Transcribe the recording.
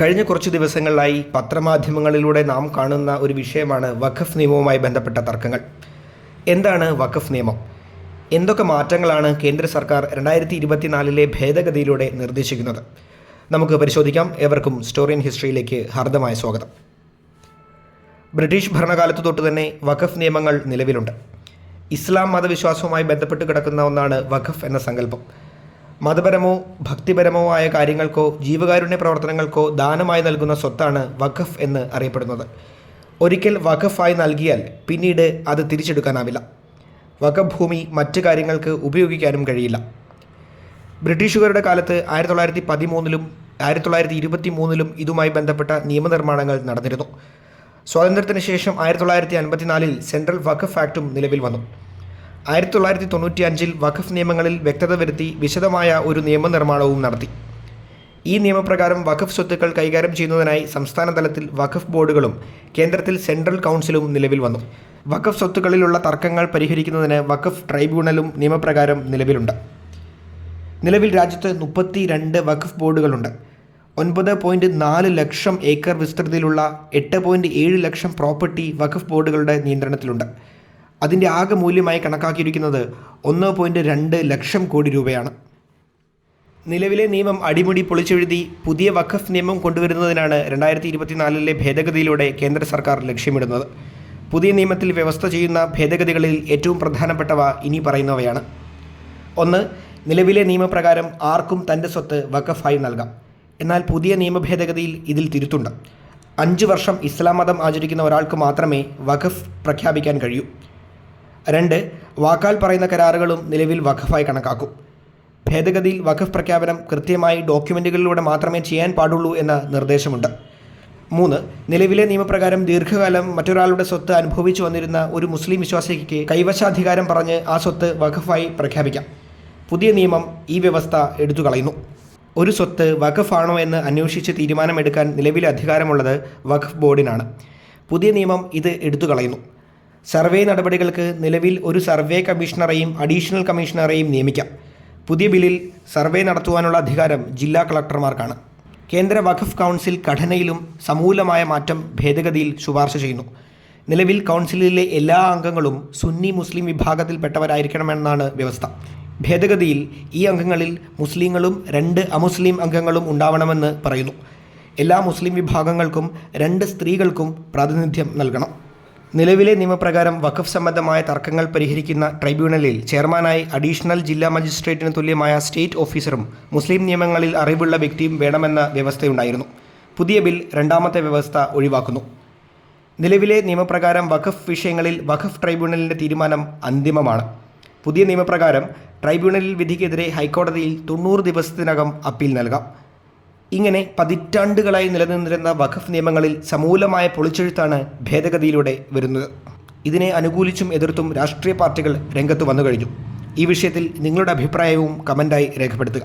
കഴിഞ്ഞ കുറച്ച് ദിവസങ്ങളിലായി പത്രമാധ്യമങ്ങളിലൂടെ നാം കാണുന്ന ഒരു വിഷയമാണ് വഖഫ് നിയമവുമായി ബന്ധപ്പെട്ട തർക്കങ്ങൾ. എന്താണ് വഖഫ് നിയമം? എന്തൊക്കെ മാറ്റങ്ങളാണ് കേന്ദ്ര സർക്കാർ 2024 ഭേദഗതിയിലൂടെ നിർദ്ദേശിക്കുന്നത്? നമുക്ക് പരിശോധിക്കാം. ഏവർക്കും സ്റ്റോറി ഇൻ ഹിസ്റ്ററിയിലേക്ക് ഹാർദമായ സ്വാഗതം. ബ്രിട്ടീഷ് ഭരണകാലത്ത് തൊട്ട് തന്നെ വഖഫ് നിയമങ്ങൾ നിലവിലുണ്ട്. ഇസ്ലാം മതവിശ്വാസവുമായി ബന്ധപ്പെട്ട് കിടക്കുന്ന ഒന്നാണ് വഖഫ് എന്ന സങ്കല്പം. മതപരമോ ഭക്തിപരമോ ആയ കാര്യങ്ങൾക്കോ ജീവകാരുണ്യ പ്രവർത്തനങ്ങൾക്കോ ദാനമായി നൽകുന്ന സ്വത്താണ് വഖഫ് എന്ന് അറിയപ്പെടുന്നത്. ഒരിക്കൽ വഖഫായി നൽകിയാൽ പിന്നീട് അത് തിരിച്ചെടുക്കാനാവില്ല. വഖഫ് ഭൂമി മറ്റ് കാര്യങ്ങൾക്ക് ഉപയോഗിക്കാനും കഴിയില്ല. ബ്രിട്ടീഷുകാരുടെ കാലത്ത് 1913-ലും 1923-ലും ഇതുമായി ബന്ധപ്പെട്ട നിയമനിർമ്മാണങ്ങൾ നടന്നിരുന്നു. സ്വാതന്ത്ര്യത്തിന് ശേഷം 1954-ൽ സെൻട്രൽ വഖഫ് ആക്ടും നിലവിൽ വന്നു. 1995-ൽ വഖഫ് നിയമങ്ങളിൽ വ്യക്തത വരുത്തി വിശദമായ ഒരു നിയമനിർമ്മാണവും നടത്തി. ഈ നിയമപ്രകാരം വഖഫ് സ്വത്തുക്കൾ കൈകാര്യം ചെയ്യുന്നതിനായി സംസ്ഥാന തലത്തിൽ വഖഫ് ബോർഡുകളും കേന്ദ്രത്തിൽ സെൻട്രൽ കൗൺസിലും നിലവിൽ വന്നു. വഖഫ് സ്വത്തുക്കളിലുള്ള തർക്കങ്ങൾ പരിഹരിക്കുന്നതിന് വഖഫ് ട്രൈബ്യൂണലും നിയമപ്രകാരം നിലവിലുണ്ട്. നിലവിൽ രാജ്യത്ത് 32 വഖഫ് ബോർഡുകളുണ്ട്. 9.4 ലക്ഷം ഏക്കർ വിസ്തൃതിയിലുള്ള 8.7 ലക്ഷം പ്രോപ്പർട്ടി വഖഫ് ബോർഡുകളുടെ നിയന്ത്രണത്തിലുണ്ട്. അതിൻ്റെ ആകെ മൂല്യമായി കണക്കാക്കിയിരിക്കുന്നത് 1.2 ലക്ഷം കോടി രൂപയാണ്. നിലവിലെ നിയമം അടിമുടി പൊളിച്ചെഴുതി പുതിയ വഖഫ് നിയമം കൊണ്ടുവരുന്നതിനാണ് 2024 ഭേദഗതിയിലൂടെ കേന്ദ്ര സർക്കാർ ലക്ഷ്യമിടുന്നത്. പുതിയ നിയമത്തിൽ വ്യവസ്ഥ ചെയ്യുന്ന ഭേദഗതികളിൽ ഏറ്റവും പ്രധാനപ്പെട്ടവ ഇനി പറയുന്നവയാണ്. 1. നിലവിലെ നിയമപ്രകാരം ആർക്കും തൻ്റെ സ്വത്ത് വഖഫായി നൽകാം. എന്നാൽ പുതിയ നിയമ ഭേദഗതിയിൽ ഇതിൽ തിരുത്തുണ്ട്. 5 വർഷം ഇസ്ലാം മതം ആചരിക്കുന്ന ഒരാൾക്ക് മാത്രമേ വഖഫ് പ്രഖ്യാപിക്കാൻ കഴിയൂ. 2. വാക്കാൽ പറയുന്ന കരാറുകളും നിലവിൽ വഖഫായി കണക്കാക്കും. ഭേദഗതിയിൽ വഖഫ് പ്രഖ്യാപനം കൃത്യമായി ഡോക്യുമെൻറ്റുകളിലൂടെ മാത്രമേ ചെയ്യാൻ പാടുള്ളൂ എന്ന നിർദ്ദേശമുണ്ട്. 3. നിലവിലെ നിയമപ്രകാരം ദീർഘകാലം മറ്റൊരാളുടെ സ്വത്ത് അനുഭവിച്ചു വന്നിരുന്ന ഒരു മുസ്ലിം വിശ്വാസിക്ക് കൈവശാധികാരം പറഞ്ഞ് ആ സ്വത്ത് വഖഫായി പ്രഖ്യാപിക്കാം. പുതിയ നിയമം ഈ വ്യവസ്ഥ എടുത്തു കളയുന്നു. ഒരു സ്വത്ത് വഖഫാണോ എന്ന് അന്വേഷിച്ച് തീരുമാനമെടുക്കാൻ നിലവിലെ അധികാരമുള്ളത് വഖഫ് ബോർഡിനാണ്. പുതിയ നിയമം ഇത് എടുത്തു കളയുന്നു. സർവേ നടപടികൾക്ക് നിലവിൽ ഒരു സർവേ കമ്മീഷണറെയും അഡീഷണൽ കമ്മീഷണറെയും നിയമിക്കാം. പുതിയ ബില്ലിൽ സർവേ നടത്തുവാനുള്ള അധികാരം ജില്ലാ കളക്ടർമാർക്കാണ്. കേന്ദ്ര വഖഫ് കൗൺസിൽ ഘടനയിലും സമൂലമായ മാറ്റം ഭേദഗതിയിൽ ശുപാർശ ചെയ്യുന്നു. നിലവിൽ കൗൺസിലിലെ എല്ലാ അംഗങ്ങളും സുന്നി മുസ്ലിം വിഭാഗത്തിൽപ്പെട്ടവരായിരിക്കണമെന്നാണ് വ്യവസ്ഥ. ഭേദഗതിയിൽ ഈ അംഗങ്ങളിൽ മുസ്ലിങ്ങളും 2 അമുസ്ലിം അംഗങ്ങളും ഉണ്ടാവണമെന്ന് പറയുന്നു. എല്ലാ മുസ്ലിം വിഭാഗങ്ങൾക്കും 2 സ്ത്രീകൾക്കും പ്രാതിനിധ്യം നൽകണം. നിലവിലെ നിയമപ്രകാരം വഖഫ് സംബന്ധമായ തർക്കങ്ങൾ പരിഹരിക്കുന്ന ട്രൈബ്യൂണലിൽ ചെയർമാനായി അഡീഷണൽ ജില്ലാ മജിസ്ട്രേറ്റിന് തുല്യമായ സ്റ്റേറ്റ് ഓഫീസറും മുസ്ലിം നിയമങ്ങളിൽ അറിവുള്ള വ്യക്തിയും വേണമെന്ന വ്യവസ്ഥയുണ്ടായിരുന്നു. പുതിയ ബിൽ 2ാമത്തെ വ്യവസ്ഥ ഒഴിവാക്കുന്നു. നിലവിലെ നിയമപ്രകാരം വഖഫ് വിഷയങ്ങളിൽ വഖഫ് ട്രൈബ്യൂണലിൻ്റെ തീരുമാനം അന്തിമമാണ്. പുതിയ നിയമപ്രകാരം ട്രൈബ്യൂണലിൽ വിധിക്കെതിരെ ഹൈക്കോടതിയിൽ 90 ദിവസത്തിനകം അപ്പീൽ നൽകാം. ഇങ്ങനെ പതിറ്റാണ്ടുകളായി നിലനിന്നിരുന്ന വഖഫ് നിയമങ്ങളിൽ സമൂലമായ പൊളിച്ചെഴുത്താണ് ഭേദഗതിയിലൂടെ വരുന്നത്. ഇതിനെ അനുകൂലിച്ചും എതിർത്തും രാഷ്ട്രീയ പാർട്ടികൾ രംഗത്ത് വന്നു കഴിഞ്ഞു. ഈ വിഷയത്തിൽ നിങ്ങളുടെ അഭിപ്രായവും കമൻ്റായി രേഖപ്പെടുത്തുക.